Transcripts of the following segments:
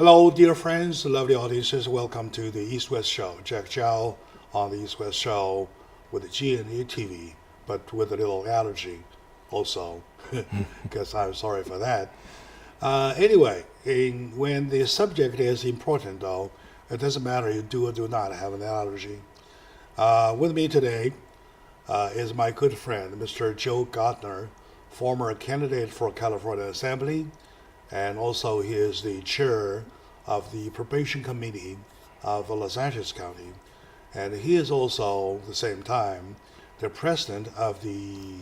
Hello, dear friends, lovely audiences. Welcome to the East West Show. Jack Chow on the East West Show with the G&E TV, but with a little allergy also, because I'm sorry for that. Anyway, when the subject is important, though, it doesn't matter you do or do not have an allergy. With me today is my good friend, Mr. Joe Gardner, former candidate for California Assembly, and also he is the chair of the probation committee of Los Angeles County, and he is also at the same time the president of the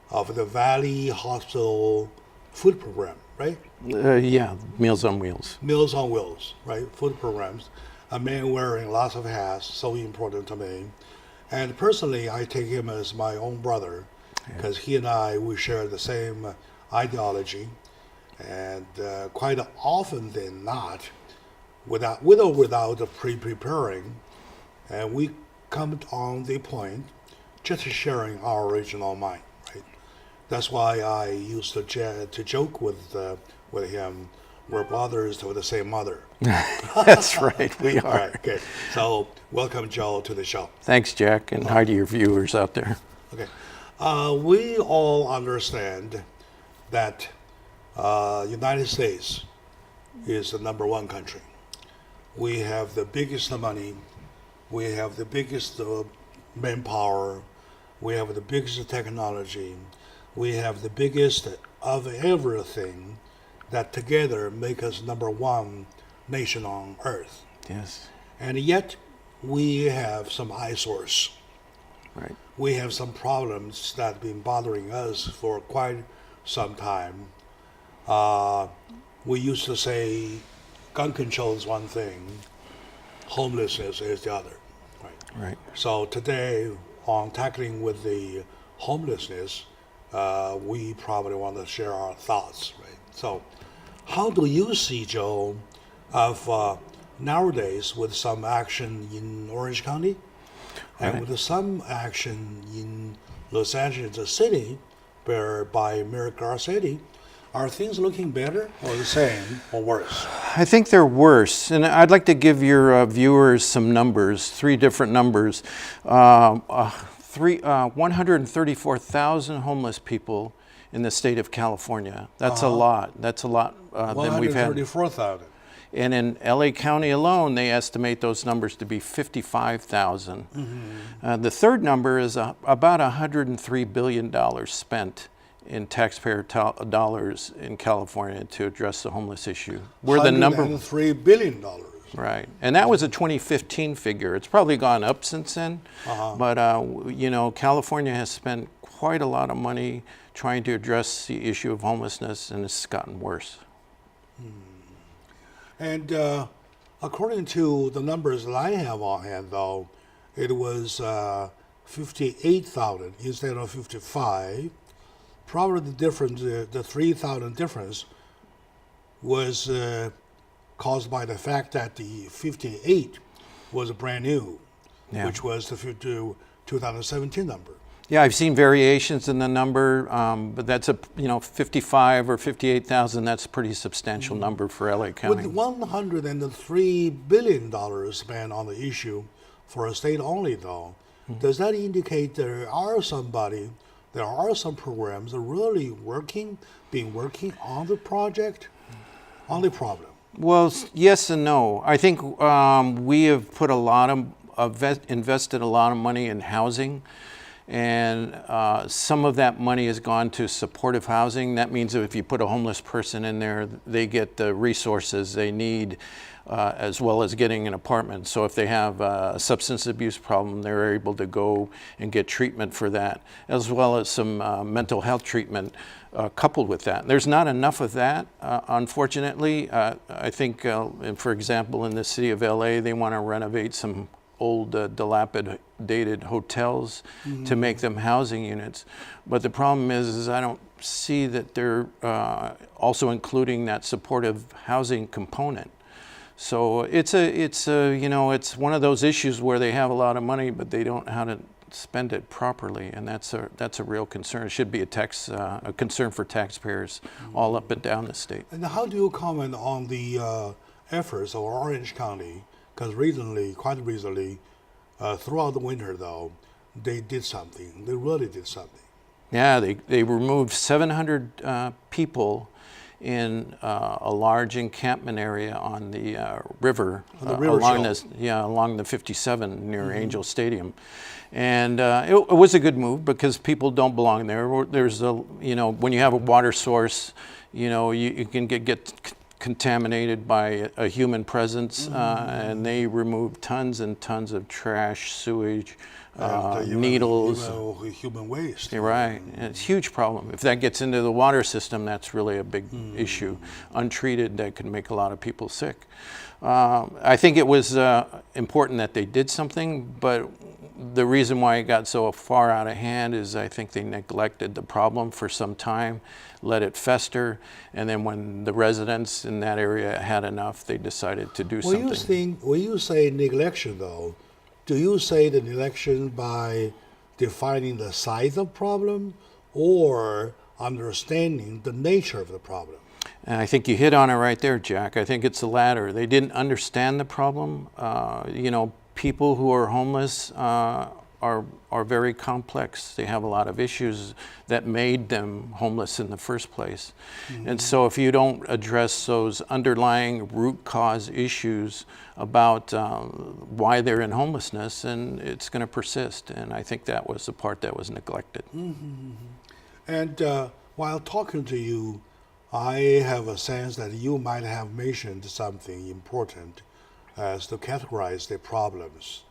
Valley Hospital food program, right? Yeah, Meals on Wheels. Meals on Wheels, right? Food programs. A man wearing lots of hats, so important to me. And personally, I take him as my own brother, because he and we share the same ideology, and quite often than not, with or without pre-preparing, and we come on the point just sharing our original mind, right? That's why I used to joke with him, we're brothers with the same mother. That's right, we are. All right, okay. So welcome, Joe, to the show. Thanks, Jack, and hi to your viewers out there. Okay. We all understand that United States is the number one country. We have the biggest money, we have the biggest manpower, we have the biggest technology, we have the biggest of everything that together make us number one nation on earth. Yes. And yet we have some eyesores. Right. We have some problems that have been bothering us for quite some time. We used to say gun control is one thing, homelessness is the other. Right. So today, on tackling with the homelessness, we probably want to share our thoughts, right? So how do you see, Joe, of nowadays with some action in Orange County and with some action in Los Angeles City, where by Mayor Garcetti, are things looking better or the same or worse? I think they're worse, and I'd like to give your viewers some numbers, three different numbers. 134,000 homeless people in the state of California. That's a lot. That's a lot than we've had. 134,000. And in LA County alone, they estimate those numbers to be 55,000. Mm-hmm. The third number is about $103 billion spent in taxpayer dollars in California to address the homeless issue. We're the number $103 billion. Right, and that was a 2015 figure. It's probably gone up since then, but California has spent quite a lot of money trying to address the issue of homelessness, and it's gotten worse. And according to the numbers that I have on hand, though, it was 58,000 instead of 55. Probably the difference, the 3,000 difference, was caused by the fact that the 58 was brand new, which was the 2017 number. Yeah, I've seen variations in the number, but that's 55 or 58,000. That's a pretty substantial number for LA County. With $103 billion spent on the issue for a state only, though, does that indicate there are some programs that are really been working on the project, on the problem? Well, yes and no. I think we have put invested a lot of money in housing, and some of that money has gone to supportive housing. That means that if you put a homeless person in there, they get the resources they need, as well as getting an apartment. So if they have a substance abuse problem, they're able to go and get treatment for that, as well as some mental health treatment coupled with that. There's not enough of that, unfortunately. I think, for example, in the city of LA, they want to renovate some old dilapidated hotels to make them housing units. But the problem is I don't see that they're also including that supportive housing component. So it's one of those issues where they have a lot of money, but they don't spend it properly, and that's a real concern. It should be a concern for taxpayers all up and down the state. And how do you comment on the efforts of Orange County? Because quite recently, throughout the winter though, they did something. They really did something. Yeah, they removed 700 people in a large encampment area on the river, along the 57 near Angel Stadium, and it was a good move because people don't belong there. There's when you have a water source, you can get contaminated by a human presence, and they removed tons and tons of trash, sewage, needles, human waste. You're right. And it's a huge problem. If that gets into the water system, that's really a big issue. Untreated, that could make a lot of people sick. I think it was important that they did something, but the reason why it got so far out of hand is I think they neglected the problem for some time, let it fester, and then when the residents in that area had enough, they decided to do something. When you say neglection, though, do you say the neglection by defining the size of problem or understanding the nature of the problem? And I think you hit on it right there, Jack. I think it's the latter. They didn't understand the problem. People who are homeless are very complex. They have a lot of issues that made them homeless in the first place. And so if you don't address those underlying root cause issues about why they're in homelessness, then it's going to persist. And I think that was the part that was neglected. And while talking to you, I have a sense that you might have mentioned something important as to categorize the problems.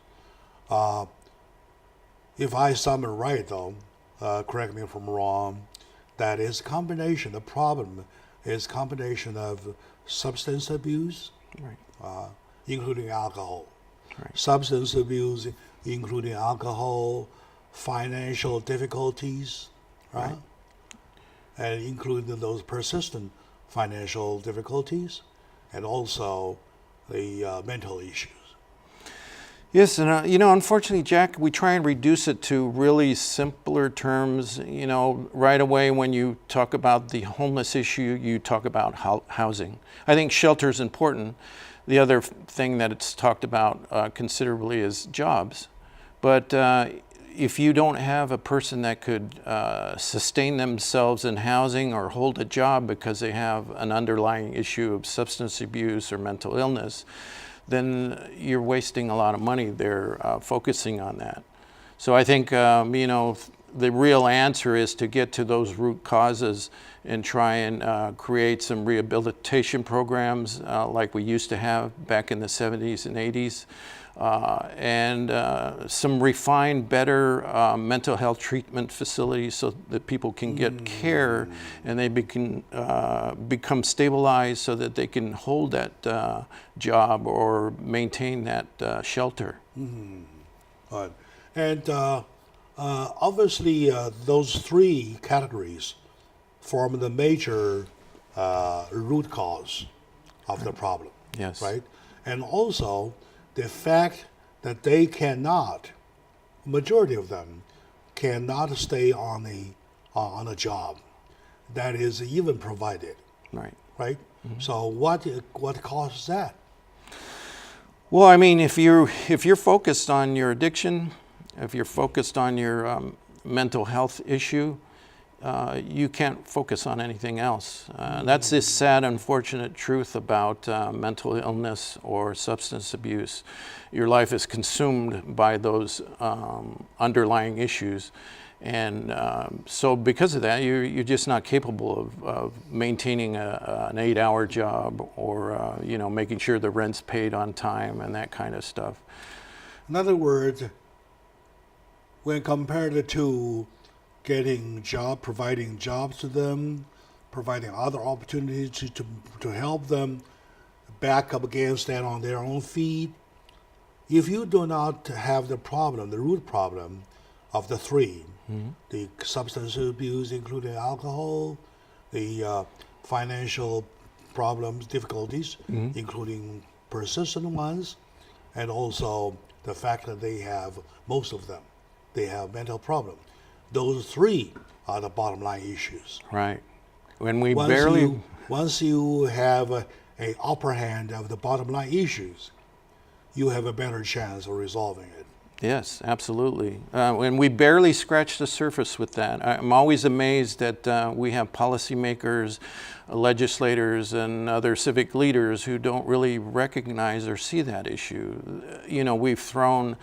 If I sum it right, though, correct me if I'm wrong, that is combination. The problem is combination of substance abuse, including alcohol. Substance abuse, including alcohol, financial difficulties, right? And including those persistent financial difficulties, and also the mental issues. Yes, and unfortunately, Jack, we try and reduce it to really simpler terms. Right away when you talk about the homeless issue, you talk about housing. I think shelter is important. The other thing that it's talked about considerably is jobs. But if you don't have a person that could sustain themselves in housing or hold a job because they have an underlying issue of substance abuse or mental illness, then you're wasting a lot of money there focusing on that. So I think, the real answer is to get to those root causes and try and create some rehabilitation programs like we used to have back in the 70s and 80s. And some refined, better mental health treatment facilities so that people can get care and they become stabilized so that they can hold that job or maintain that shelter. Right. And obviously those three categories form the major root cause of the problem. Yes. Right? And also the fact that they cannot, majority of them, cannot stay on a job that is even provided. Right. Right? So what causes that? Well, I mean, if you're focused on your addiction, if you're focused on your mental health issue, you can't focus on anything else. That's this sad, unfortunate truth about mental illness or substance abuse. Your life is consumed by those underlying issues. And so because of that, you're just not capable of maintaining an 8-hour job or making sure the rent's paid on time and that kind of stuff. In other words, when compared to providing jobs to them, providing other opportunities to help them back up again, stand on their own feet, if you do not have the root problem of the three, the substance abuse, including alcohol, the financial problems, difficulties, including persistent ones, and also the fact that they have, most of them, they have mental problem. Those three are the bottom line issues. Right. When we Once you have a upper hand of the bottom line issues, you have a better chance of resolving it. Yes, absolutely. And we barely scratch the surface with that. I'm always amazed that we have policymakers, legislators, and other civic leaders who don't really recognize or see that issue. You know, we've thrown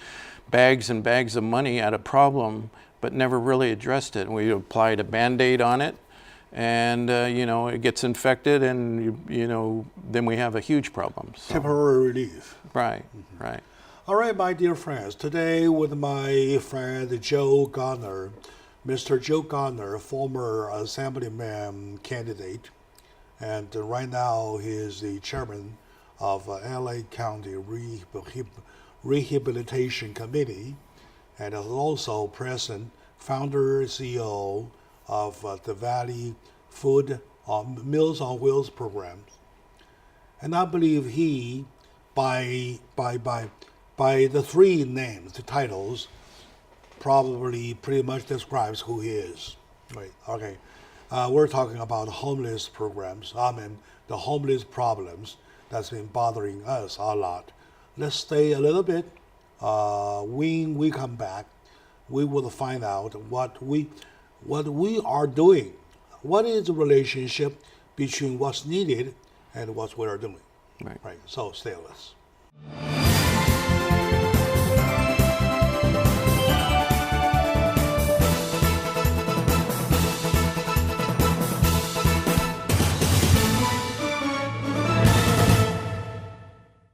bags and bags of money at a problem, but never really addressed it. We applied a Band-Aid on it, and you know, it gets infected, and you know, then we have a huge problem. So. Temporary relief. Right, right. All right, my dear friends, today with my friend Joe Gardner, Mr. Joe Gardner, former assemblyman candidate, and right now he is the chairman of LA County Rehabilitation Committee, and is also president, founder, CEO of the Valley Food Meals on Wheels programs. And I believe he, by the three names, the titles, probably pretty much describes who he is. Right, okay. We're talking about homeless programs. I mean, the homeless problems that's been bothering us a lot. Let's stay a little bit. When we come back, we will find out what we are doing. What is the relationship between what's needed and what we are doing? Right. So stay with us.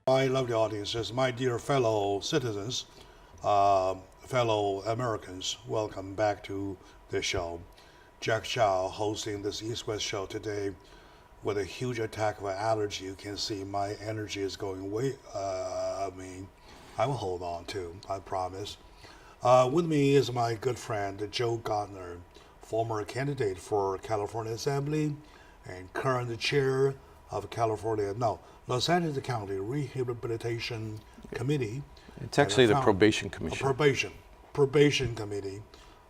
My lovely audiences, my dear fellow citizens, fellow Americans, welcome back to the show. Jack Chow hosting this East-West show today with a huge attack of allergy. You can see my energy is going way, I will hold on to, I promise. With me is my good friend, Joe Gardner, former candidate for California Assembly and current chair of Los Angeles County Rehabilitation Committee. It's actually the Probation Commission. Probation Committee.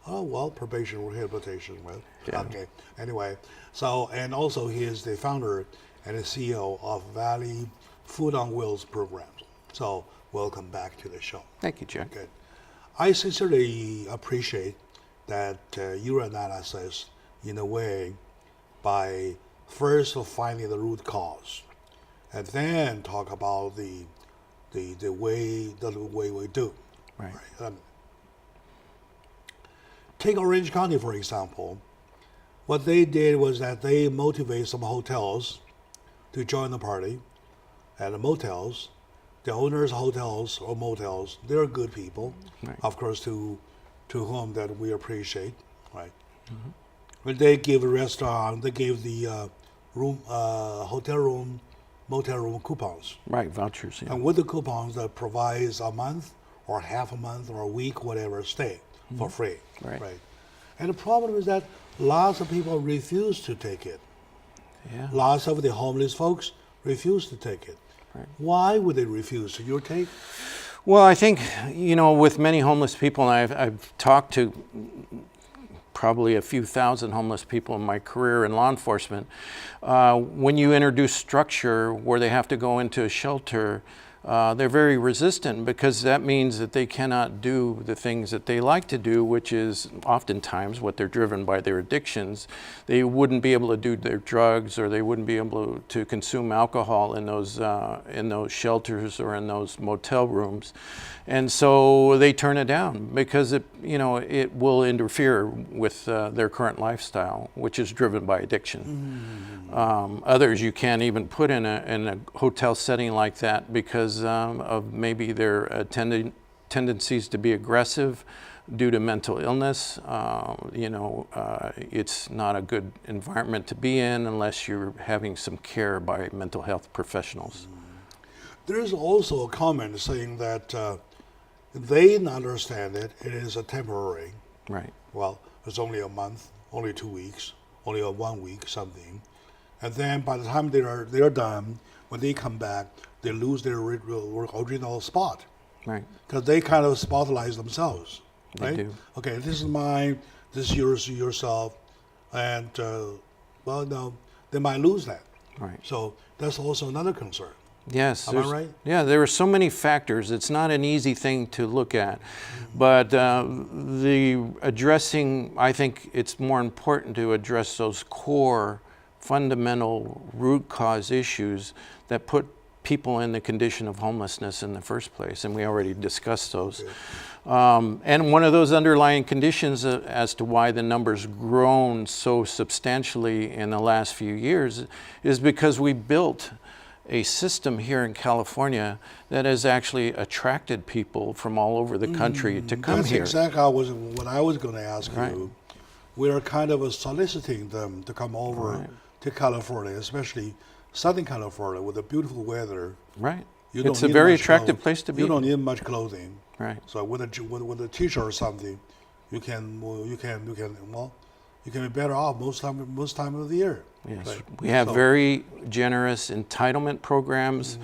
Oh, well, probation rehabilitation, well, yeah. Okay. Anyway, so, and also he is the founder and the CEO of Valley Food on Wheels programs. So, welcome back to the show. Thank you, Jack. Good. I sincerely appreciate that your analysis, in a way, by first finding the root cause, and then talk about the way we do. Right. Take Orange County, for example. What they did was that they motivate some hotels to join the party, and the motels, the owners of hotels or motels, they're good people, right. Of course, to whom that we appreciate, right? Mm-hmm. But they give a restaurant, they gave the hotel room, motel room coupons. Right, vouchers. Yeah. And with the coupons that provides a month or half a month or a week, whatever, stay for free. Right. And the problem is that lots of people refuse to take it. Yeah. Lots of the homeless folks refuse to take it. Right. Why would they refuse? Your take? Well, I think, you know, with many homeless people, and I've talked to probably a few thousand homeless people in my career in law enforcement, when you introduce structure where they have to go into a shelter, they're very resistant, because that means that they cannot do the things that they like to do, which is oftentimes what they're driven by their addictions. They wouldn't be able to do their drugs, or they wouldn't be able to consume alcohol in those shelters or in those motel rooms. And so they turn it down because it will interfere with their current lifestyle, which is driven by addiction. Others you can't even put in a hotel setting like that because of maybe their tendencies to be aggressive due to mental illness. It's not a good environment to be in unless you're having some care by mental health professionals. There's also a comment saying that they understand it is a temporary. Right. Well, it's only a month, only 2 weeks, only a 1 week, something. And then by the time they're done, when they come back, they lose their original spot. Right. Because they kind of spotlight themselves. They right? do. Okay, this is mine, this is yours, yourself, and well, no, they might lose that. Right. So that's also another concern. Yes. Am I right? Yeah, there are so many factors. It's not an easy thing to look at. But the addressing, I think it's more important to address those core, fundamental, root cause issues that put people in the condition of homelessness in the first place. And we already discussed those. Okay. And one of those underlying conditions as to why the number's grown so substantially in the last few years is because we built a system here in California that has actually attracted people from all over the country to come That's here. exactly what I was going to ask Right. you. We are kind of soliciting them to come over Right. to California, especially Southern California with the beautiful weather. Right. You don't It's a need very much attractive clothes. place to be. You don't need much clothing. Right. So with a t-shirt or something, you can be better off most time of the year. Yes, Right. we have So- very generous entitlement programs.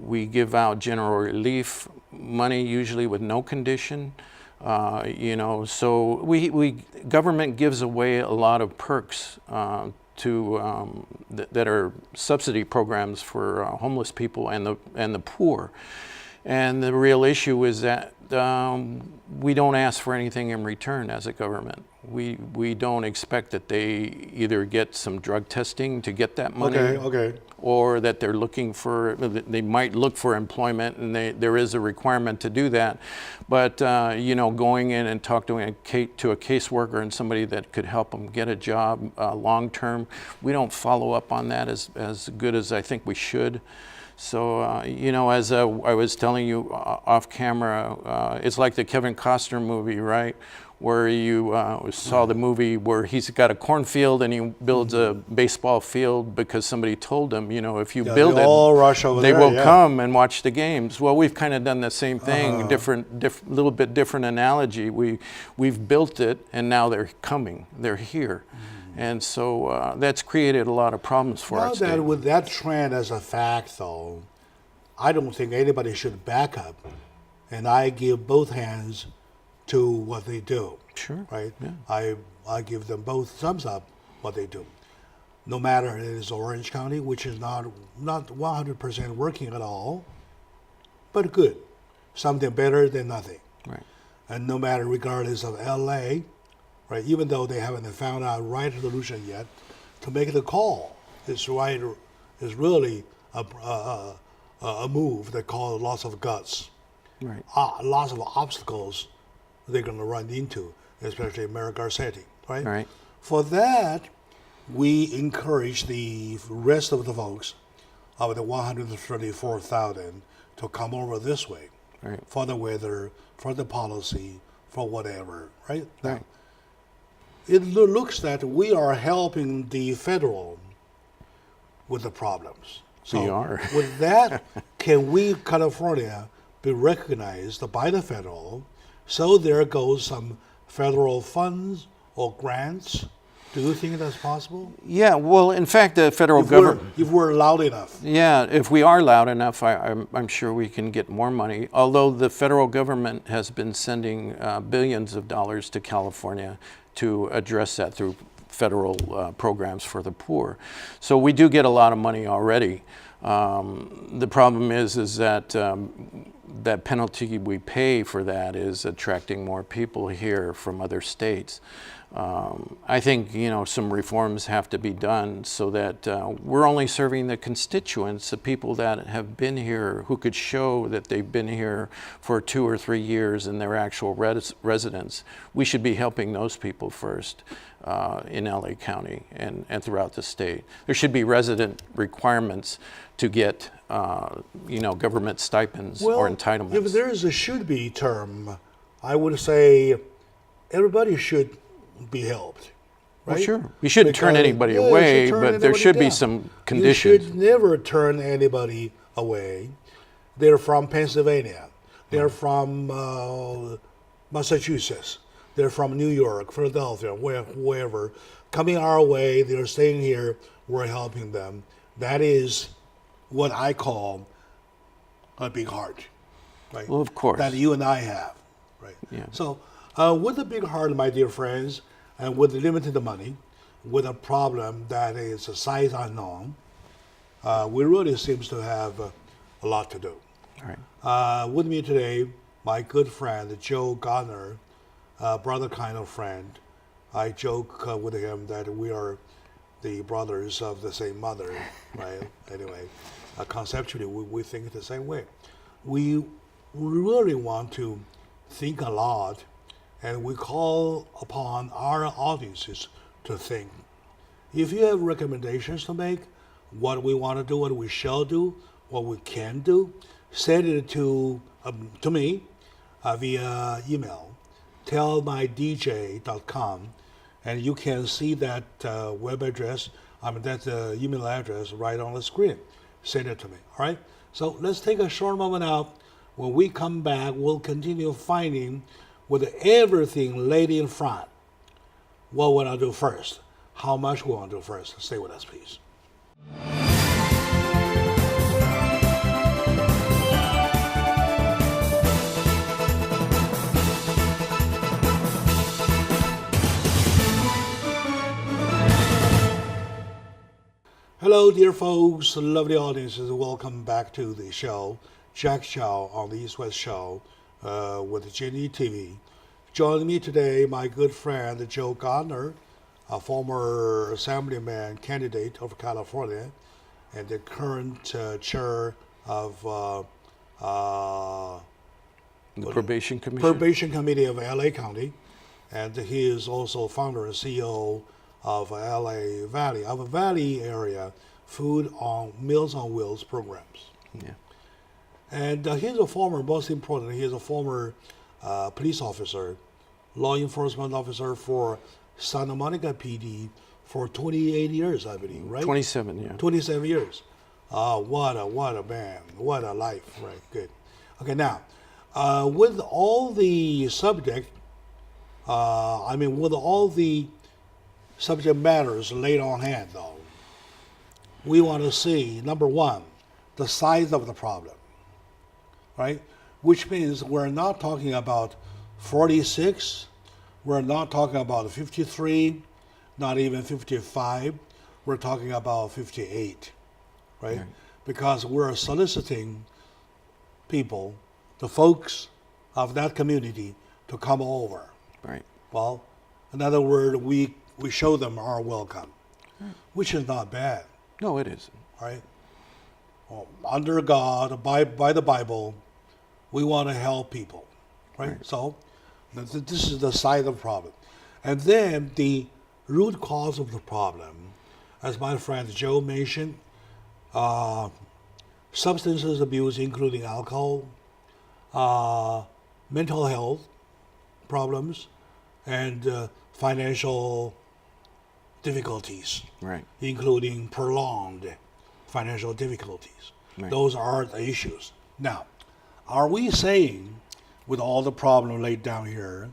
We give out general relief money, usually with no condition. So government gives away a lot of perks that are subsidy programs for homeless people and the poor. And the real issue is that we don't ask for anything in return as a government. We don't expect that they either get some drug testing to get that money, Okay. or that they might look for employment, and there is a requirement to do that. But going in and talking to a caseworker and somebody that could help them get a job long term, we don't follow up on that as good as I think we should. So, as I was telling you off camera, it's like the Kevin Costner movie, right? Where you saw the movie where he's got a cornfield and he builds a baseball field because somebody told him, if you build they it, all rush over they there, will yeah. come and watch the games. Well, we've kind of done the same thing, little bit different analogy. We've built it and now they're coming, they're here. And so that's created a lot of problems for Now us. that with that trend as a fact, though, I don't think anybody should back up, and I give both hands to what they do. Sure. Right. Yeah. I give them both thumbs up what they do, no matter it is Orange County, which is not 100% working at all, but good, something better than nothing. Right. And no matter regardless of LA, right, even though they haven't found out right solution yet, to make the call is really a move that calls lots of guts, Right. lots of obstacles they're going to run into, especially Mayor Garcetti, right? Right. For that, we encourage the rest of the folks of the 134,000 to come over this way, Right. for the weather, for the policy, for whatever, right? Now, Right. it looks that we are helping the federal with the problems. So We are. with that, can we, California, be recognized by the federal? So there goes some federal funds or grants. Do you think that's possible? Yeah, well, in fact, the federal government. If we're loud enough. Yeah, if we are loud enough, I'm sure we can get more money. Although the federal government has been sending billions of dollars to California to address that through federal programs for the poor. So we do get a lot of money already. The problem is that that penalty we pay for that is attracting more people here from other states. I think some reforms have to be done so that we're only serving the constituents, the people that have been here, who could show that they've been here for 2 or 3 years and their actual residents. We should be helping those people first in LA County and throughout the state. There should be resident requirements to get government stipends or entitlements. If there is a should be term, I would say everybody should be helped. Right? Well, sure. You shouldn't turn anybody you away, should turn but there anybody should be down. some conditions. You should never turn anybody away. They're from Pennsylvania. They're from Massachusetts. They're from New York, Philadelphia, wherever. Coming our way, they're staying here, we're helping them. That is what I call a big heart. Right? Well, of course. That you and I have. right? Yeah. So, with a big heart, my dear friends, and with limited money, with a problem that is a size unknown, we really seems to have a lot to do. All right. With me today, my good friend Joe Garner, brother kind of friend. I joke with him that we are the brothers of the same mother, right? Anyway, conceptually, we think the same way. We really want to think a lot, and we call upon our audiences to think. If you have recommendations to make, what we want to do, what we shall do, what we can do, send it to me via email, tellmydj.com, and you can see that web address, that email address right on the screen. Send it to me, all right? So let's take a short moment out. When we come back, we'll continue finding with everything laid in front. What we want to do first? How much we want to do first? Stay with us, please. Hello, dear folks, lovely audiences. Welcome back to the show. Jack Chow on the East West Show with Jenny TV. Joining me today, my good friend Joe Garner, a former assemblyman candidate of California and the current chair of The Probation Commission. Probation Committee of LA County. And he is also founder and CEO of LA Valley, of a Valley area food on Meals on Wheels programs. Yeah. And he's a former, most important, he is a former police officer, law enforcement officer for Santa Monica PD for 28 years, I believe, right? 27, yeah. 27 years. What a man, what a life, right? Good. Okay, now, with all the subject, with all the subject matters laid on hand, though, we want to see, number one, the size of the problem, right? Which means we're not talking about 46, we're not talking about 53, not even 55, we're talking about 58, right? Because we're soliciting people, the folks of that community, to come over. Right. Well, in other words, we show them our welcome, which is not bad. No, it isn't. Right? Well, under God, by the Bible, we want to help people, right? So this is the side of the problem. And then the root cause of the problem, as my friend Joe mentioned, substances abuse, including alcohol, mental health problems, and financial difficulties, Right. including prolonged financial difficulties. Right. Those are the issues. Now, are we saying, with all the problem laid down here,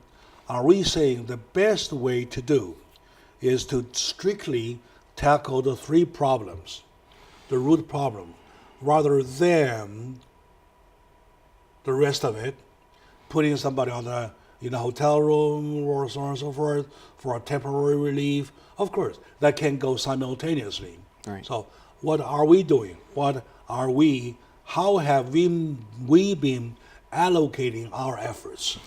are we saying the best way to do is to strictly tackle the three problems, the root problem, rather than the rest of it, putting somebody in a hotel room or so on and so forth for a temporary relief? Of course, that can go simultaneously. Right. So what are we doing? How have we been allocating our efforts?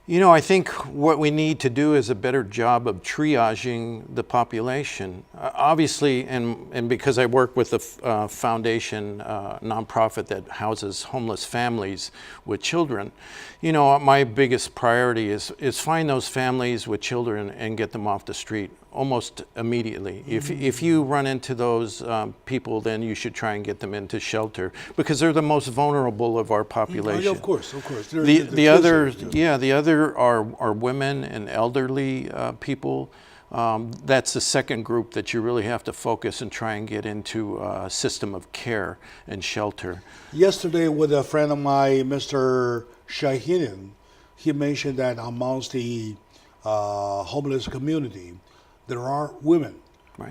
You know, I think what we need to do is a better job of triaging the population. Obviously, and because I work with a foundation, nonprofit that houses homeless families with children, you know, my biggest priority is find those families with children and get them off the street almost immediately. If you run into those people, then you should try and get them into shelter because they're the most vulnerable of our population. Yeah, of course. The other are women and elderly people. That's the second group that you really have to focus and try and get into a system of care and shelter. Yesterday with a friend of mine, Mr. Shahinin, he mentioned that amongst the homeless community, there are women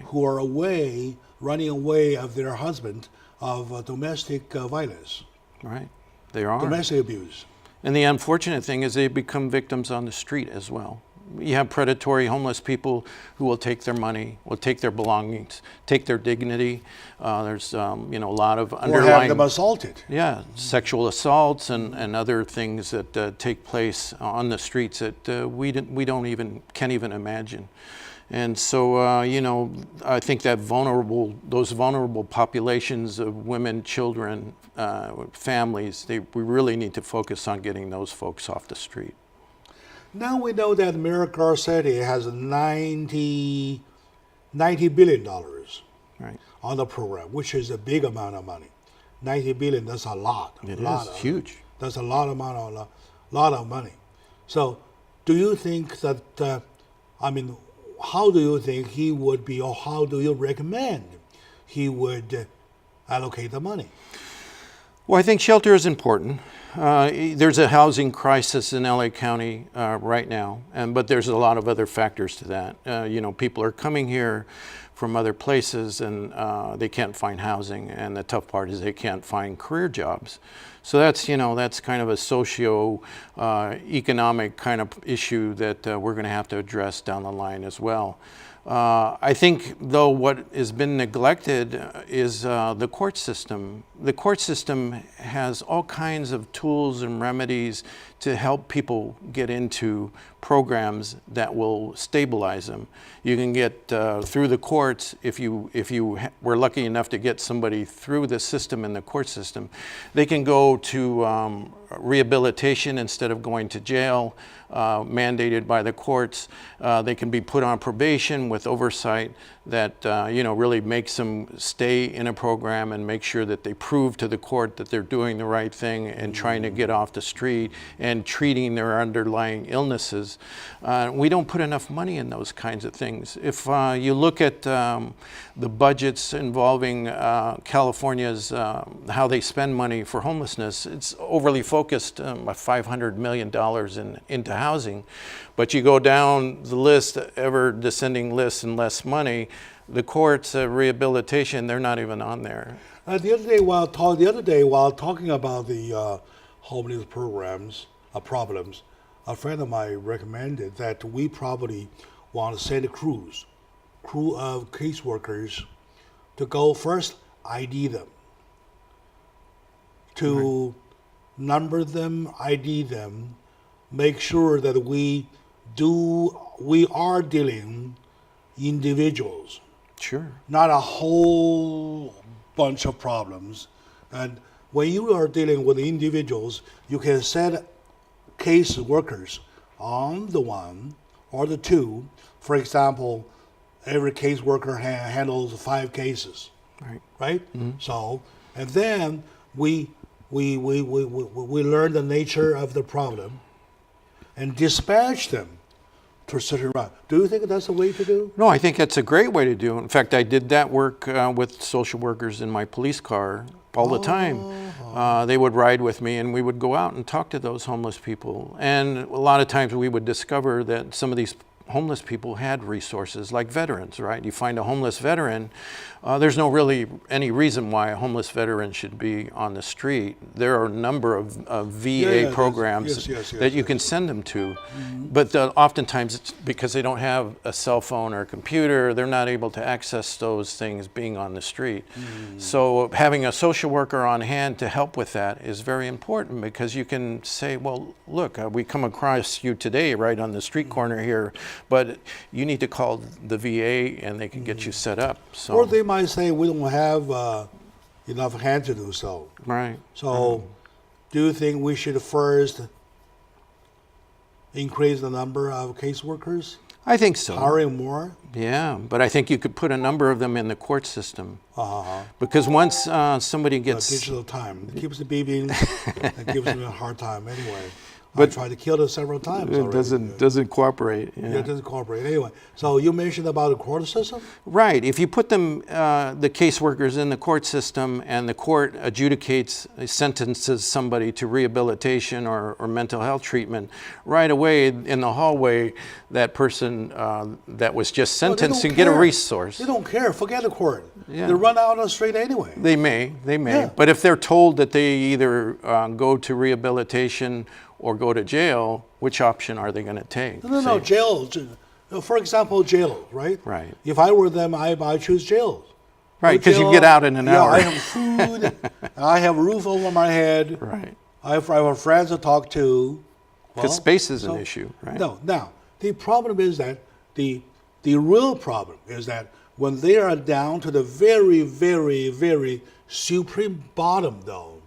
who are running away of their husband of domestic violence. Right, there are. Domestic abuse. And the unfortunate thing is they become victims on the street as well. You have predatory homeless people who will take their money, will take their belongings, take their dignity. There's a lot of underlying... Or have them assaulted. Yeah, sexual assaults and other things that take place on the streets that we can't even imagine. And so, I think that those vulnerable populations of women, children, families, we really need to focus on getting those folks off the street. Now we know that Miracle City has $90 billion Right. on the program, which is a big amount of money. $90 billion, that's a lot. It is huge. That's a lot of money. So do you think that, how do you think he would be, or how do you recommend he would allocate the money? Well, I think shelter is important. There's a housing crisis in LA County right now, but there's a lot of other factors to that. People are coming here from other places and they can't find housing, and the tough part is they can't find career jobs. So that's kind of a socio-economic kind of issue that we're going to have to address down the line as well. I think, though, what has been neglected is the court system. The court system has all kinds of tools and remedies to help people get into programs that will stabilize them. You can get through the courts, if you were lucky enough to get somebody through the system in the court system, they can go to rehabilitation instead of going to jail, mandated by the courts. They can be put on probation with oversight that really makes them stay in a program and make sure that they prove to the court that they're doing the right thing and trying to get off the street and treating their underlying illnesses. We don't put enough money in those kinds of things. If you look at the budgets involving California's, how they spend money for homelessness, it's overly focused, $500 million into housing. But you go down the list, ever descending list, and less money, the courts, rehabilitation, they're not even on there. The other day, while talking about the homeless problems, a friend of mine recommended that we probably want to send a crew of caseworkers to go first, ID them, to number them, ID them, make sure that we are dealing individuals. Sure. Not a whole bunch of problems. And when you are dealing with individuals, you can set case workers on the one or the two. For example, every case worker handles 5 cases. Right? Mm-hmm. So, and then we learn the nature of the problem and dispatch them to a certain route. Do you think that's a way to do? No, I think that's a great way to do. In fact, I did that work with social workers in my police car all the time. They would ride with me and we would go out and talk to those homeless people. And a lot of times we would discover that some of these homeless people had resources like veterans, right? You find a homeless veteran, there's no really any reason why a homeless veteran should be on the street. There are a number of VA programs that you can send them to. Mm-hmm. But oftentimes it's because they don't have a cell phone or a computer, they're not able to access those things being on the street. Mm-hmm. So having a social worker on hand to help with that is very important, because you can say, well, look, we come across you today right on the street corner here, but you need to call the VA and they can get you set up. So. Or they might say we don't have enough hands to do so. Right. So do you think we should first increase the number of caseworkers? I think so. Hiring more? Yeah, but I think you could put a number of them in the court system. Because once somebody gets... digital time. It keeps the beeping. It gives them a hard time anyway. But I tried to kill it several times already. It doesn't cooperate. Yeah, it doesn't cooperate. Anyway, so you mentioned about the court system? Right. If you put them, the caseworkers in the court system, and the court adjudicates, sentences somebody to rehabilitation or mental health treatment, right away in the hallway, that person that was just sentenced can get a resource. They don't care. Forget the court. Yeah. They run out on the street anyway. They may. Yeah. But if they're told that they either go to rehabilitation or go to jail, which option are they going to take? No, jail. For example, jail, right? Right. If I were them, I choose jail. Right, because you get out in an hour. I have food, I have a roof over my head. Right. I have friends to talk to. Because space is an issue, right? No, now, the problem is that the real problem is that when they are down to the very, very, very supreme bottom, though,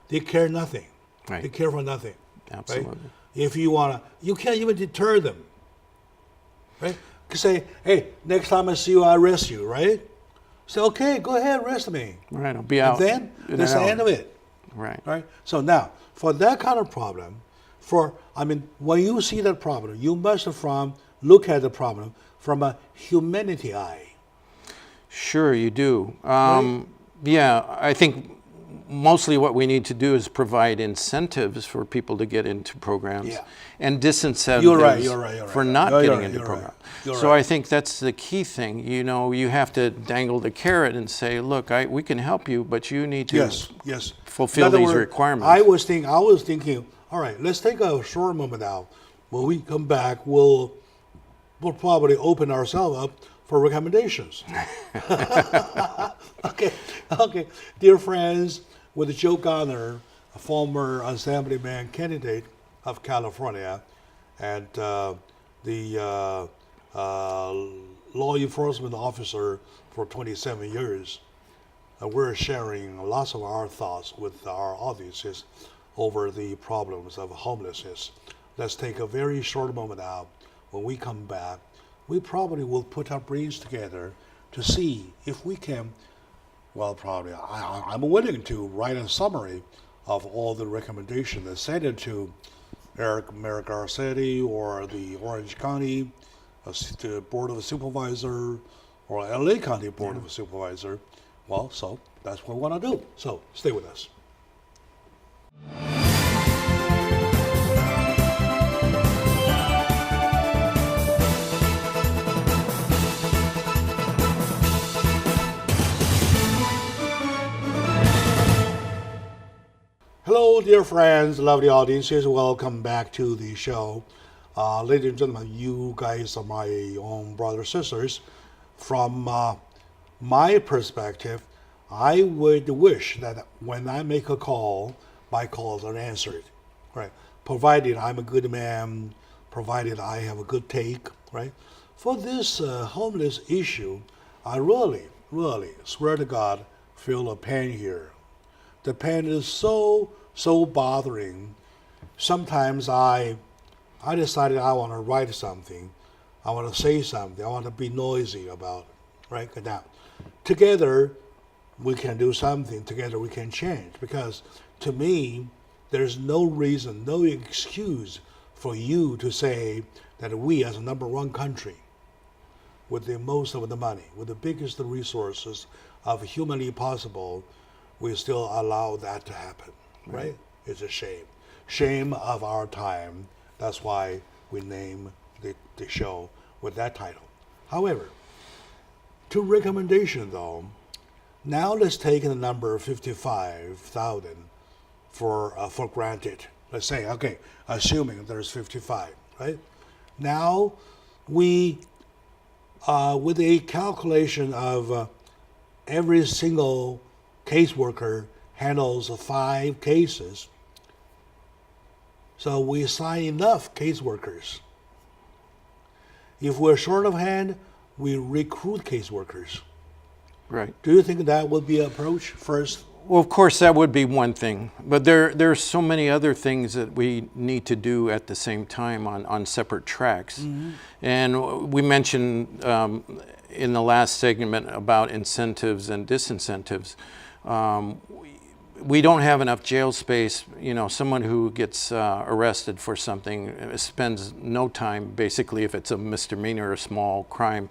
they care nothing. Right. They care for nothing. Absolutely. Right? If you you can't even deter them. Right? You can say, hey, next time I see you, I arrest you, right? Say, okay, go ahead, arrest me. Right, I'll be out. And then that's the end of it. Right. Right? So now, for that kind of problem, when you see that problem, you must look at the problem from a humanity eye. Sure, you do. Right? Yeah, I think mostly what we need to do is provide incentives for people to get into programs and disincentives You're right. for not getting into programs. So right. I think that's the key thing. You know, you have to dangle the carrot and say, look, we can help you, but you need to fulfill these requirements. I was thinking, all right, let's take a short moment now. When we come back, we'll probably open ourselves up for recommendations. Okay. Dear friends, with Joe Garner, a former Assemblyman candidate of California, and the law enforcement officer for 27 years, we're sharing lots of our thoughts with our audiences over the problems of homelessness. Let's take a very short moment now. When we come back, we probably will put our brains together to see if we can, probably I'm willing to write a summary of all the recommendations and send it to Mayor Garcetti or the Orange County Board of Supervisor or LA County Board of Supervisor. So that's what we want to do. So stay with us. Hello, dear friends, lovely audiences. Welcome back to the show. Ladies and gentlemen, you guys are my own brothers and sisters. From my perspective, I would wish that when I make a call, my calls are answered, right? Provided I'm a good man, provided I have a good take, right? For this homeless issue, I really, really swear to God, feel a pain here. The pain is so bothering. Sometimes I decided I want to write something, I want to say something, I want to be noisy about it, right? Now, together we can do something, together we can change, because to me, there's no reason, no excuse for you to say that we as a number one country, with the most of the money, with the biggest resources of humanly possible, we still allow that to happen, right? It's a shame. Shame of our time. That's why we name the show with that title. However, two recommendations though. Now let's take the number 55,000 for granted. Let's say, okay, assuming there's 55, right? Now we, with a calculation of every single caseworker handles 5 cases, so we assign enough caseworkers. If we're short of hand, we recruit caseworkers. Right. Do you think that would be an approach first? Well, of course, that would be one thing, but there are so many other things that we need to do at the same time on separate tracks. Mm-hmm. And we mentioned in the last segment about incentives and disincentives. We don't have enough jail space. You know, someone who gets arrested for something spends no time, basically, if it's a misdemeanor or a small crime,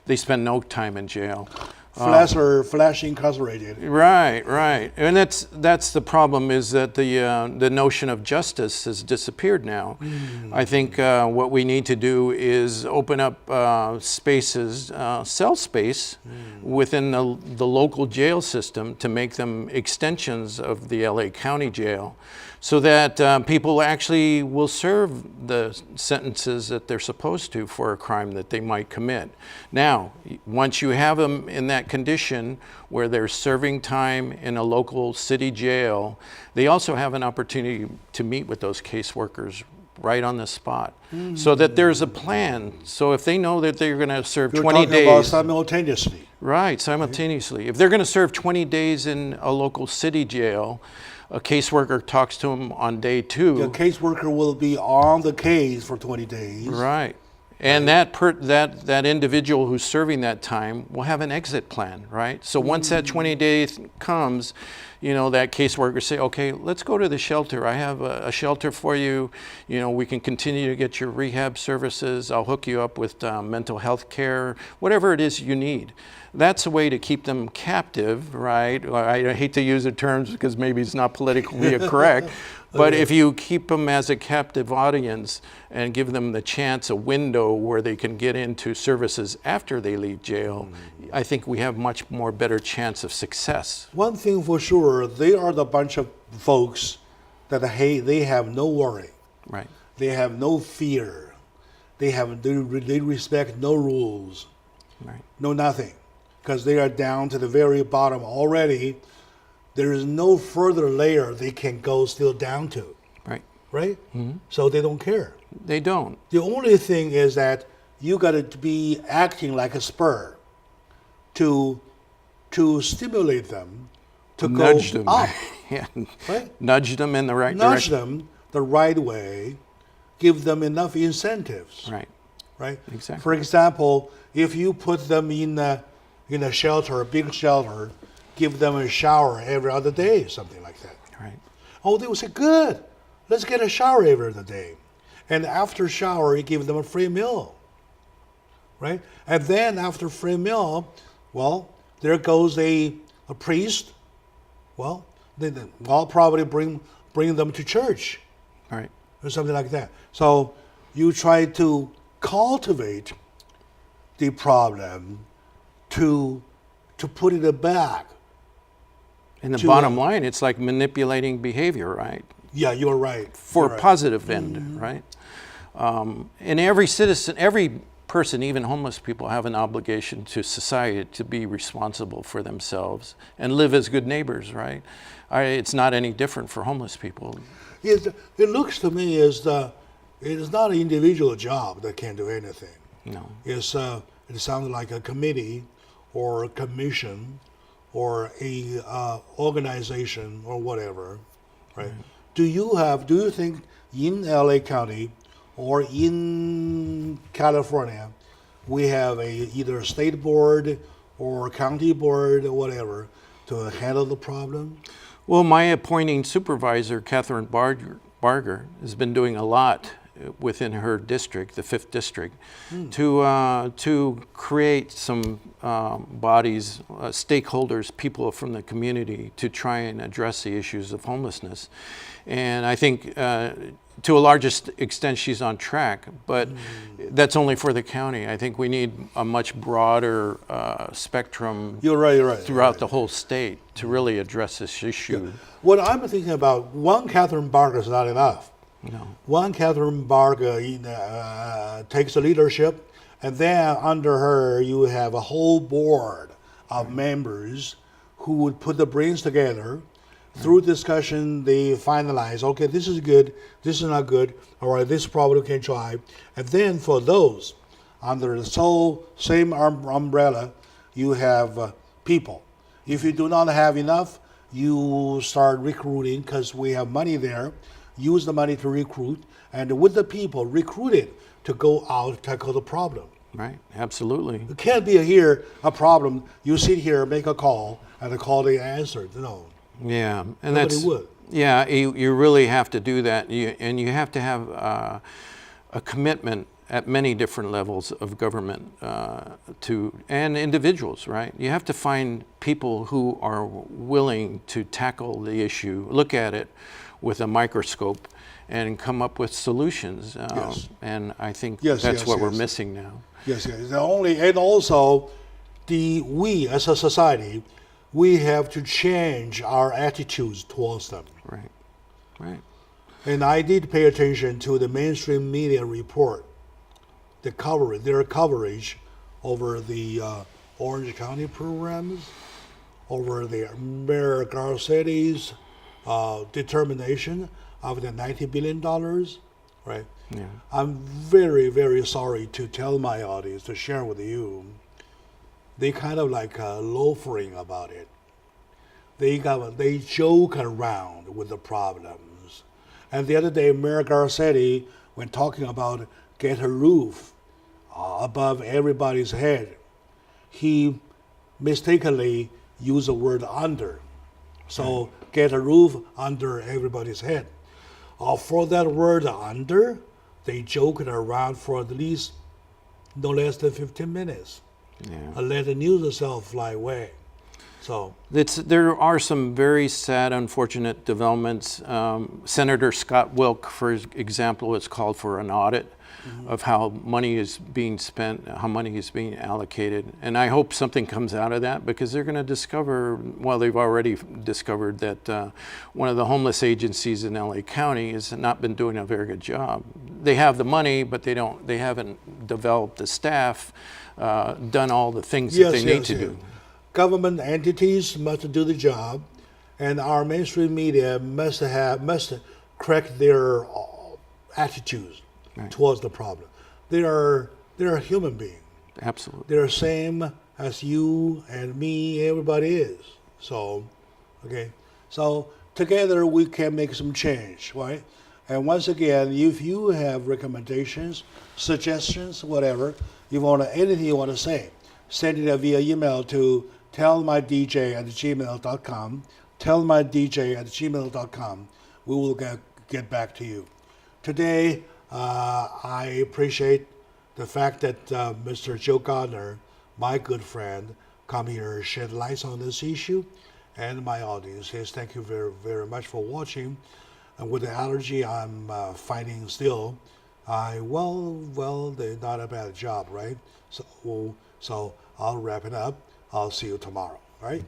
they spend no time in jail. Flash incarcerated. Right. And that's the problem, is that the notion of justice has disappeared now. Mm. I think what we need to do is open up spaces, cell space within the local jail system to make them extensions of the LA County Jail, so that people actually will serve the sentences that they're supposed to for a crime that they might commit. Now, once you have them in that condition where they're serving time in a local city jail, they also have an opportunity to meet with those caseworkers right on the spot, so that there's a plan. So if they know that they're going to serve You're 20 talking days, about simultaneously. right, simultaneously. If they're going to serve 20 days in a local city jail, a caseworker talks to them on day 2. The caseworker will be on the case for 20 days. Right. And that individual who's serving that time will have an exit plan, right? So once that 20 days comes, that caseworker say, okay, let's go to the shelter. I have a shelter for you. We can continue to get your rehab services. I'll hook you up with mental health care, whatever it is you need. That's a way to keep them captive, right? I hate to use the terms because maybe it's not politically correct, but if you keep them as a captive audience and give them the chance, a window where they can get into services after they leave jail, I think we have much more better chance of success. One thing for sure, they are the bunch of folks that they have no worry. Right. They have no fear. They respect no rules. Right. No nothing. Because they are down to the very bottom already. There is no further layer they can go still down to. Right. Right? So they don't care. They don't. The only thing is that you got to be acting like a spur to stimulate them to Nudge go them. up. Yeah. Right? Nudge them in the right Nudge direction. them the right way. Give them enough incentives. Right. Right? Exactly. For example, if you put them in a shelter, a big shelter, give them a shower every other day, something like that. Right. Oh, they will say, good, let's get a shower every other day. And after shower, you give them a free meal, right? And then after free meal, well, there goes a priest. Well, I'll probably bring them to church, Right. or something like that. So you try to cultivate the problem to put it back. And the bottom line, it's like manipulating behavior, right? Yeah, you're right. For You're a right. positive end, right? And every citizen, every person, even homeless people, have an obligation to society to be responsible for themselves and live as good neighbors, right? It's not any different for homeless people. It looks to me as it is not an individual job that can do anything. No. It sounds like a committee or a commission or a organization or whatever, right? Do you think in LA County or in California we have either a state board or a county board or whatever to handle the problem? Well, my appointing supervisor, Catherine Barger, has been doing a lot within her district, the 5th district, to create some bodies, stakeholders, people from the community to try and address the issues of homelessness. And I think to a large extent she's on track, but that's only for the county. I think we need a much broader spectrum You're right. throughout the whole state to really address this issue. What I'm thinking about, one Catherine Barger is not enough. No. One Catherine Barger takes the leadership, and then under her you have a whole board of members who would put the brains together. Through discussion, they finalize, okay, this is good, this is not good, all right, this probably can try. And then for those, under the same umbrella, you have people. If you do not have enough, you start recruiting because we have money there. Use the money to recruit, and with the people recruited to go out tackle the problem. Right, absolutely. It can't be a problem. You sit here, make a call, and the call they answered. No. Yeah, and Nobody would. Yeah, you really have to do that, and you have to have a commitment at many different levels of government and individuals, right? You have to find people who are willing to tackle the issue, look at it with a microscope, and come up with solutions. Yes. And I think Yes, that's what we're yes. missing now. Yes. And also, we as a society, we have to change our attitudes towards them. Right. And I did pay attention to the mainstream media report, their coverage over the Orange County programs, over the Mayor Garcetti's determination of the $90 billion, right? Yeah. I'm very, very sorry to tell my audience, to share with you, they kind of like loafering about it. They joke around with the problems. And the other day, Mayor Garcetti, when talking about get a roof above everybody's head, he mistakenly used the word under. So get a roof under everybody's head. For that word under, they joked around for at least no less than 15 minutes. Yeah. And let the news itself fly away. So There are some very sad, unfortunate developments. Senator Scott Wilk, for example, has called for an audit of how money is being spent, how money is being allocated. And I hope something comes out of that, because they're going to discover, well, they've already discovered that one of the homeless agencies in LA County has not been doing a very good job. They have the money, but they haven't developed the staff, done all the things that they need to do. Government entities must do the job, and our mainstream media must correct their attitudes towards the problem. They're a human being. Absolutely. They're the same as you and me, everybody is. So, okay. So together we can make some change, right? And once again, if you have recommendations, suggestions, whatever, anything you want to say, send it via email to tellmydj@gmail.com. Tellmydj@gmail.com. We will get back to you. Today, I appreciate the fact that Mr. Joe Gardner, my good friend, come here and shed light on this issue, and my audience says thank you very, very much for watching. And with the allergy I'm fighting still, they're not a bad job, right? So I'll wrap it up. I'll see you tomorrow, all right?